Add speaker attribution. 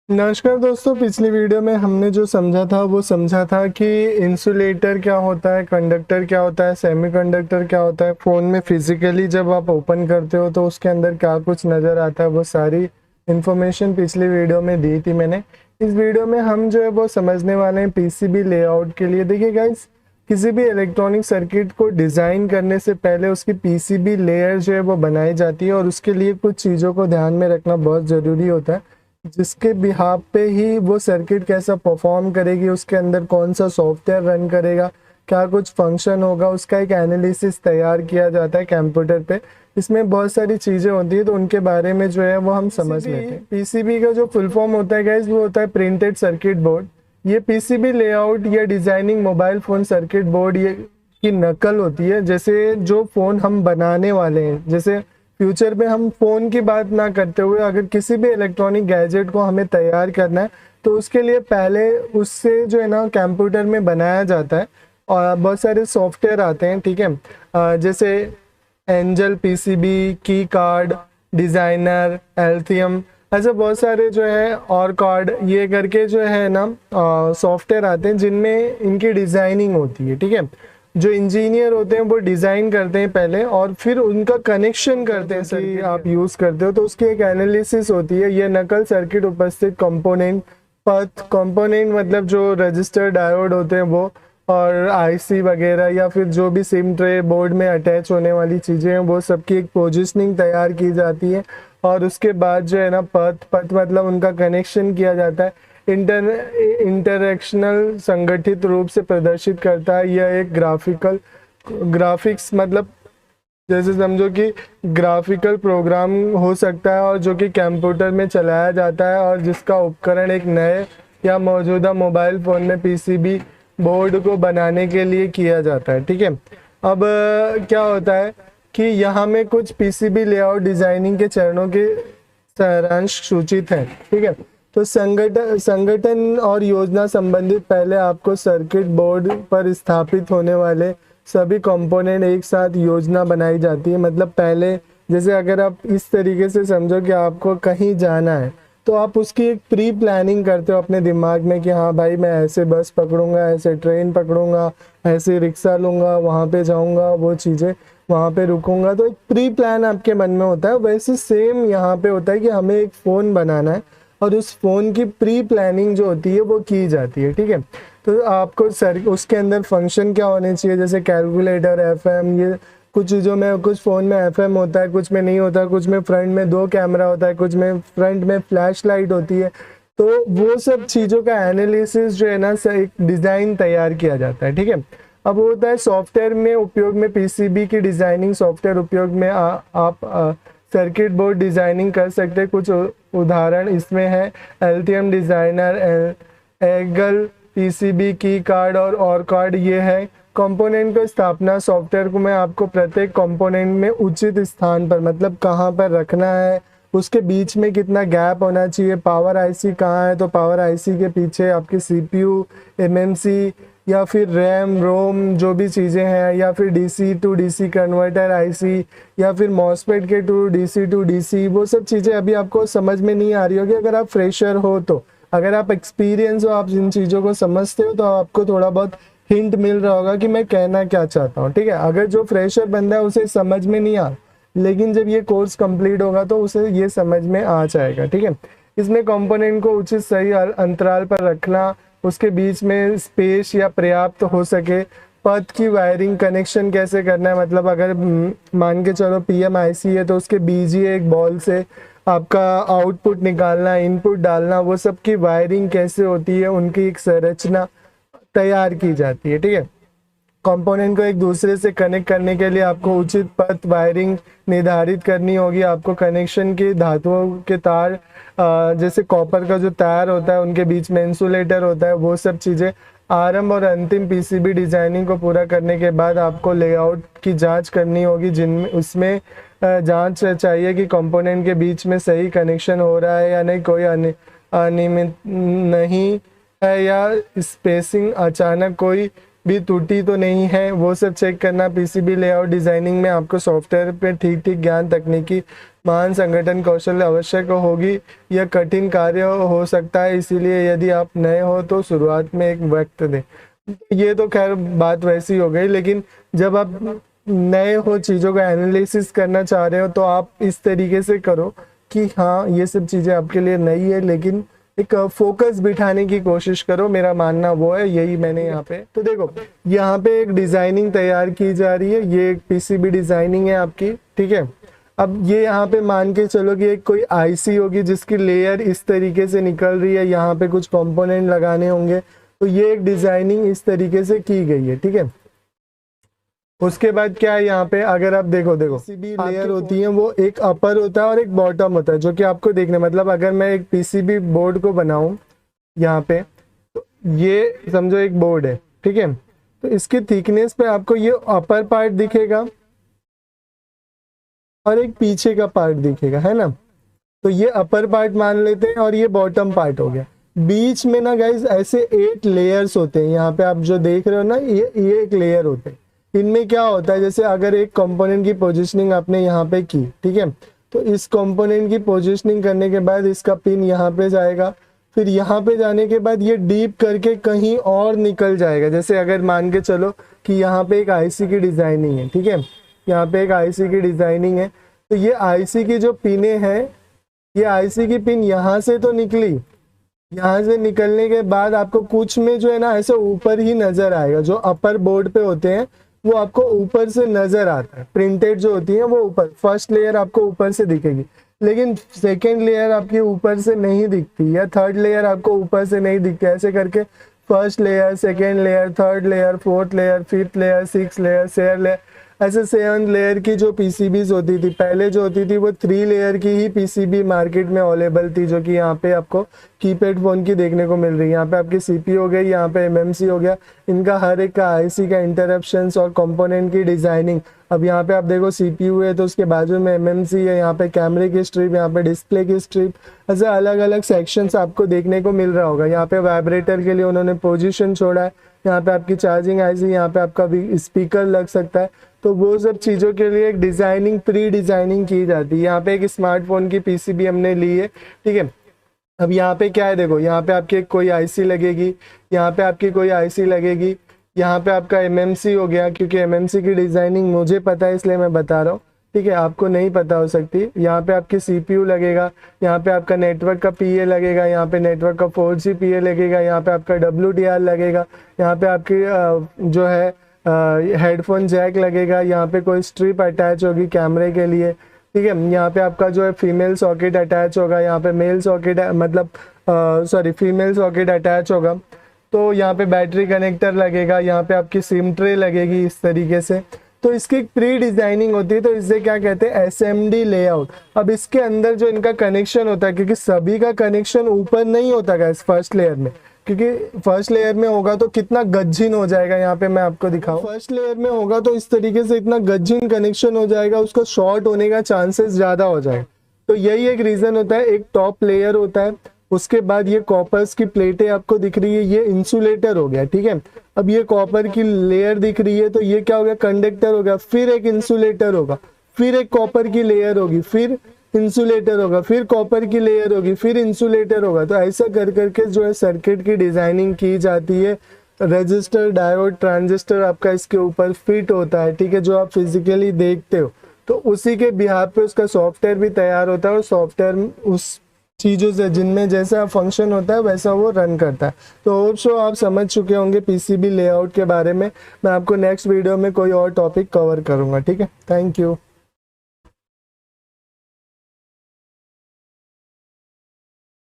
Speaker 1: नमस्कार दोस्तों, पिछली वीडियो में हमने जो समझा था कि इंसुलेटर क्या होता है, कंडक्टर क्या होता है, सेमीकंडक्टर क्या होता है। फ़ोन में फिजिकली जब आप ओपन करते हो तो उसके अंदर क्या कुछ नज़र आता है, वो सारी इन्फॉर्मेशन पिछली वीडियो में दी थी मैंने। इस वीडियो में हम जो है वो समझने वाले हैं पीसीबी लेआउट के लिए। देखिए गाइस, किसी भी इलेक्ट्रॉनिक सर्किट को डिज़ाइन करने से पहले उसकी पीसीबी लेयर जो है वो बनाई जाती है और उसके लिए कुछ चीज़ों को ध्यान में रखना बहुत ज़रूरी होता है, जिसके बिहाफ पे ही वो सर्किट कैसा परफॉर्म करेगी, उसके अंदर कौन सा सॉफ्टवेयर रन करेगा, क्या कुछ फंक्शन होगा, उसका एक एनालिसिस तैयार किया जाता है कंप्यूटर पे। इसमें बहुत सारी चीज़ें होती है, तो उनके बारे में जो है वो हम समझ लेते हैं। पीसीबी का जो फुल फॉर्म होता है गाइस, वो होता है प्रिंटेड सर्किट बोर्ड। ये पीसीबी लेआउट या designing mobile phone circuit board ये की नकल होती है। जैसे जो फ़ोन हम बनाने वाले हैं, जैसे फ्यूचर में हम फ़ोन की बात ना करते हुए अगर किसी भी इलेक्ट्रॉनिक गैजेट को हमें तैयार करना है तो उसके लिए पहले उससे जो है ना कंप्यूटर में बनाया जाता है और बहुत सारे सॉफ्टवेयर आते हैं, ठीक है। जैसे एंजल पीसीबी, की कार्ड, डिज़ाइनर, एल्थियम, ऐसे बहुत सारे जो है और कार्ड ये करके जो है ना सॉफ्टवेयर आते हैं जिनमें इनकी डिज़ाइनिंग होती है, ठीक है। जो इंजीनियर होते हैं वो डिज़ाइन करते हैं पहले और फिर उनका कनेक्शन करते हैं। सर आप यूज़ करते हो तो उसकी एक एनालिसिस होती है। ये नकल सर्किट उपस्थित कंपोनेंट, पथ कंपोनेंट मतलब जो रजिस्टर डायोड होते हैं वो, और आईसी वगैरह या फिर जो भी सिम ट्रे बोर्ड में अटैच होने वाली चीज़ें हैं वो सबकी एक पोजिशनिंग तैयार की जाती है। और उसके बाद जो है ना पथ मतलब उनका कनेक्शन किया जाता है। इंटरैक्शनल संगठित रूप से प्रदर्शित करता है। यह एक ग्राफिक्स मतलब जैसे समझो कि ग्राफिकल प्रोग्राम हो सकता है और जो कि कंप्यूटर में चलाया जाता है और जिसका उपकरण एक नए या मौजूदा मोबाइल फ़ोन में पीसीबी बोर्ड को बनाने के लिए किया जाता है, ठीक है। अब क्या होता है कि यहाँ में कुछ पीसीबी लेआउट डिज़ाइनिंग के चरणों के सारांश सूचित हैं, ठीक है। तो संगठन और योजना संबंधित पहले आपको सर्किट बोर्ड पर स्थापित होने वाले सभी कंपोनेंट एक साथ योजना बनाई जाती है। मतलब पहले जैसे अगर आप इस तरीके से समझो कि आपको कहीं जाना है तो आप उसकी एक प्री प्लानिंग करते हो अपने दिमाग में कि हाँ भाई मैं ऐसे बस पकड़ूंगा, ऐसे ट्रेन पकड़ूंगा, ऐसे रिक्शा लूँगा, वहाँ पे जाऊँगा, वो चीज़ें वहाँ पे रुकूंगा। तो एक प्री प्लान आपके मन में होता है। वैसे सेम यहाँ पे होता है कि हमें एक फ़ोन बनाना है और उस फ़ोन की प्री प्लानिंग जो होती है वो की जाती है, ठीक है। तो आपको उसके अंदर फंक्शन क्या होने चाहिए, जैसे कैलकुलेटर, एफएम, ये कुछ चीज़ों में, कुछ फ़ोन में एफएम होता है, कुछ में नहीं होता, कुछ में फ्रंट में 2 कैमरा होता है, कुछ में फ्रंट में फ्लैश लाइट होती है। तो वो सब चीज़ों का एनालिसिस जो है ना एक डिज़ाइन तैयार किया जाता है, ठीक है। अब वो होता है सॉफ्टवेयर में उपयोग में पीसीबी की डिज़ाइनिंग सॉफ्टवेयर उपयोग में आप सर्किट बोर्ड डिज़ाइनिंग कर सकते हैं। कुछ उदाहरण इसमें है एल्थियम डिज़ाइनर, एगल पीसीबी, की कार्ड और कार्ड। ये है कंपोनेंट का स्थापना सॉफ्टवेयर को मैं आपको प्रत्येक कंपोनेंट में उचित स्थान पर मतलब कहाँ पर रखना है, उसके बीच में कितना गैप होना चाहिए। पावर आईसी कहाँ है तो पावर आईसी के पीछे आपकी सीपीयू, एमएमसी या फिर रैम रोम जो भी चीज़ें हैं, या फिर DC to DC converter IC, या फिर मॉसफेट के टू डीसी, वो सब चीज़ें अभी आपको समझ में नहीं आ रही होगी। अगर आप फ्रेशर हो तो, अगर आप एक्सपीरियंस हो, आप इन चीज़ों को समझते हो तो आपको थोड़ा बहुत हिंट मिल रहा होगा कि मैं कहना क्या चाहता हूँ, ठीक है। अगर जो फ्रेशर बंदा है उसे समझ में नहीं आ, लेकिन जब ये कोर्स कंप्लीट होगा तो उसे ये समझ में आ जाएगा, ठीक है। इसमें कंपोनेंट को उचित सही अंतराल पर रखना, उसके बीच में स्पेस या पर्याप्त हो सके। पथ की वायरिंग कनेक्शन कैसे करना है, मतलब अगर मान के चलो पीएमआईसी है तो उसके बीजीए एक बॉल से आपका आउटपुट निकालना, इनपुट डालना, वो सब की वायरिंग कैसे होती है, उनकी एक संरचना तैयार की जाती है, ठीक है। कंपोनेंट को एक दूसरे से कनेक्ट करने के लिए आपको उचित पथ वायरिंग निर्धारित करनी होगी। आपको कनेक्शन की धातुओं के तार जैसे कॉपर का जो तार होता है उनके बीच में इंसुलेटर होता है, वो सब चीज़ें। आरंभ और अंतिम पीसीबी डिजाइनिंग को पूरा करने के बाद आपको लेआउट की जांच करनी होगी, जिनमें उसमें जांच चाहिए कि कंपोनेंट के बीच में सही कनेक्शन हो रहा है या नहीं, कोई अनियमित नहीं है या स्पेसिंग अचानक कोई भी त्रुटि तो नहीं है, वो सब चेक करना। पीसीबी लेआउट डिज़ाइनिंग में आपको सॉफ्टवेयर पे ठीक ज्ञान, तकनीकी महान संगठन कौशल आवश्यक होगी, यह कठिन कार्य हो सकता है, इसीलिए यदि आप नए हो तो शुरुआत में एक वक्त दें। ये तो खैर बात वैसी हो गई, लेकिन जब आप नए हो, चीज़ों का एनालिसिस करना चाह रहे हो, तो आप इस तरीके से करो कि हाँ ये सब चीज़ें आपके लिए नई है, लेकिन एक फोकस बिठाने की कोशिश करो। मेरा मानना वो है, यही मैंने यहाँ पे, तो देखो यहाँ पे एक डिज़ाइनिंग तैयार की जा रही है, ये एक पीसीबी डिज़ाइनिंग है आपकी, ठीक है। अब ये यहाँ पे मान के चलो कि एक कोई आईसी होगी जिसकी लेयर इस तरीके से निकल रही है, यहाँ पे कुछ कंपोनेंट लगाने होंगे, तो ये एक डिज़ाइनिंग इस तरीके से की गई है, ठीक है। उसके बाद क्या है, यहाँ पे अगर आप देखो पीसीबी लेयर होती है, वो एक अपर होता है और एक बॉटम होता है, जो कि आपको देखना, मतलब अगर मैं एक पीसीबी बोर्ड को बनाऊं यहाँ पे, तो ये समझो एक बोर्ड है, ठीक है। तो इसकी थिकनेस पे आपको ये अपर पार्ट दिखेगा और एक पीछे का पार्ट दिखेगा, है ना। तो ये अपर पार्ट मान लेते हैं और ये बॉटम पार्ट हो गया। बीच में ना गाइज ऐसे 8 लेयर्स होते हैं, यहाँ पे आप जो देख रहे हो ना, ये एक लेयर होते हैं। इनमें क्या होता है, जैसे अगर एक कंपोनेंट की पोजीशनिंग आपने यहाँ पे की, ठीक है, तो इस कंपोनेंट की पोजीशनिंग करने के बाद इसका पिन यहाँ पे जाएगा, फिर यहाँ पे जाने के बाद ये डीप करके कहीं और निकल जाएगा। जैसे अगर मान के चलो कि यहाँ पे एक आईसी की डिजाइनिंग है, ठीक है, यहाँ पे एक आईसी की डिजाइनिंग है, तो ये आईसी की जो पिने हैं, ये आईसी की पिन यहाँ से तो निकली, यहाँ से निकलने के बाद आपको कुछ में जो है ना ऐसे ऊपर ही नजर आएगा, जो अपर बोर्ड पे होते हैं वो आपको ऊपर से नजर आता है, प्रिंटेड जो होती है वो ऊपर, फर्स्ट लेयर आपको ऊपर से दिखेगी, लेकिन सेकेंड लेयर आपकी ऊपर से नहीं दिखती, या थर्ड लेयर आपको ऊपर से नहीं दिखती। ऐसे करके first layer, second layer, third layer, fourth layer, fifth layer, six layer, seven layer, ऐसे 7 लेयर की जो पीसीबीज होती थी पहले, जो होती थी वो 3 लेयर की ही पीसीबी मार्केट में अवेलेबल थी, जो कि यहाँ पे आपको कीपैड फोन की देखने को मिल रही है। यहाँ पे आपकी सीपी हो गई, यहाँ पे एमएमसी हो गया, इनका हर एक का आईसी का इंटरप्शंस और कंपोनेंट की डिजाइनिंग। अब यहाँ पे आप देखो सीपीयू है तो उसके बाजू में एमएमसी है, यहाँ पे कैमरे की स्ट्रिप, यहाँ पे डिस्प्ले की स्ट्रिप, ऐसे अलग अलग सेक्शंस आपको देखने को मिल रहा होगा। यहाँ पे वाइब्रेटर के लिए उन्होंने पोजीशन छोड़ा है, यहाँ पे आपकी चार्जिंग आईसी, यहाँ पे आपका भी स्पीकर लग सकता है। तो वो सब चीज़ों के लिए एक डिज़ाइनिंग, प्री डिज़ाइनिंग की जाती है। यहाँ पे एक स्मार्टफोन की पीसीबी हमने ली है, ठीक है। अब यहाँ पे क्या है, देखो यहाँ पे आपकी कोई आईसी लगेगी, यहाँ पे आपकी कोई आईसी लगेगी, यहाँ पे आपका एमएमसी हो गया, क्योंकि एमएमसी की डिज़ाइनिंग मुझे पता है इसलिए मैं बता रहा हूँ, ठीक है, आपको नहीं पता हो सकती। यहाँ पे आपकी सीपीयू लगेगा, यहाँ पे आपका नेटवर्क का पीए लगेगा, यहाँ पे नेटवर्क का 4G पीए लगेगा, यहाँ पे आपका WDR लगेगा, यहाँ पे आपकी जो है हेडफोन जैक लगेगा, यहाँ पे कोई स्ट्रिप अटैच होगी कैमरे के लिए, ठीक है। यहाँ पे आपका जो है फीमेल सॉकेट अटैच होगा, यहाँ पे मेल सॉकेट मतलब फीमेल सॉकेट अटैच होगा। तो यहाँ पे बैटरी कनेक्टर लगेगा, यहाँ पे आपकी सिम ट्रे लगेगी इस तरीके से। तो इसकी एक प्री डिजाइनिंग होती है, तो इसे क्या कहते हैं, एसएमडी लेआउट। अब इसके अंदर जो इनका कनेक्शन होता है, क्योंकि सभी का कनेक्शन ऊपर नहीं होता गाइस फर्स्ट लेयर में, क्योंकि फर्स्ट लेयर में होगा तो कितना गज्जिन हो जाएगा। यहाँ पे मैं आपको दिखाऊं, फर्स्ट लेयर में होगा तो इस तरीके से इतना गज्जिन कनेक्शन हो जाएगा, उसका शॉर्ट होने का चांसेस ज्यादा हो जाएगा। तो यही एक रीजन होता है। एक टॉप लेयर होता है, उसके बाद ये कॉपर्स की प्लेटें आपको दिख रही है, ये इंसुलेटर हो गया, ठीक है। अब ये कॉपर की लेयर दिख रही है, तो ये क्या हो गया, कंडक्टर हो गया, फिर एक इंसुलेटर होगा, फिर एक कॉपर की लेयर होगी, फिर इंसुलेटर होगा, फिर कॉपर की लेयर होगी, फिर इंसुलेटर होगा। तो ऐसा कर करके जो है सर्किट की डिजाइनिंग की जाती है। रजिस्टर, डायोड, ट्रांजिस्टर आपका इसके ऊपर फिट होता है, ठीक है, जो आप फिजिकली देखते हो। तो उसी के बिहार पे उसका सॉफ्टवेयर भी तैयार होता है, और सॉफ्टवेयर उस चीज़ों से जिनमें जैसा फंक्शन होता है वैसा वो रन करता है। तो होप सो आप समझ चुके होंगे पीसीबी लेआउट के बारे में। मैं आपको नेक्स्ट वीडियो में कोई और टॉपिक कवर करूँगा, ठीक है। Thank you.